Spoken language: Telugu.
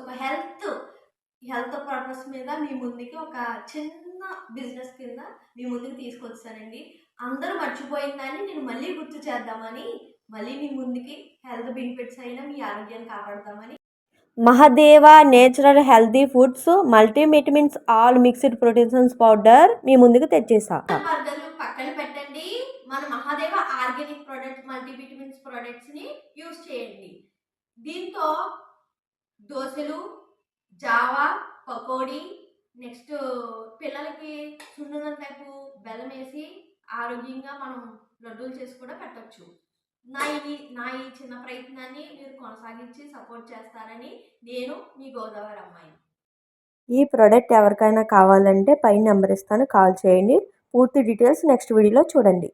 ఒక హెల్త్ పర్పస్ మీద మీ ముందుకి ఒక చిన్న బిజినెస్ కింద మీ ముందుకు తీసుకొచ్చానండి. అందరూ మర్చిపోయిందని నేను మళ్ళీ గుర్తు చేద్దామని మళ్ళీ మీ ముందుకి హెల్త్ బెనిఫిట్స్ అయినా మీ ఆరోగ్యాన్ని కాపాడతామని Mahadeva natural healthy foods multivitamins all mixed proteins powder మీ ముందుకు తెచ్చేసా. బర్గర్లు పక్కన పెట్టండి, మన Mahadeva organic products multivitamins products ని యూజ్ చేయండి. దీంతో దోశలు, జావా, పకోడీ, నెక్స్ట్ పిల్లలకి సున్నుండ టైపు బెల్లం వేసి ఆరోగ్యంగా మనం లడ్డూలు చేసి కూడా పెట్టచ్చు. నా ఈ చిన్న ప్రయత్నాన్ని మీరు కొనసాగించి సపోర్ట్ చేస్తారని నేను మీ గోదావరి అమ్మాయి. ఈ ప్రోడక్ట్ ఎవరికైనా కావాలంటే పైన నెంబర్ ఇస్తాను, కాల్ చేయండి. పూర్తి డీటెయిల్స్ నెక్స్ట్ వీడియోలో చూడండి.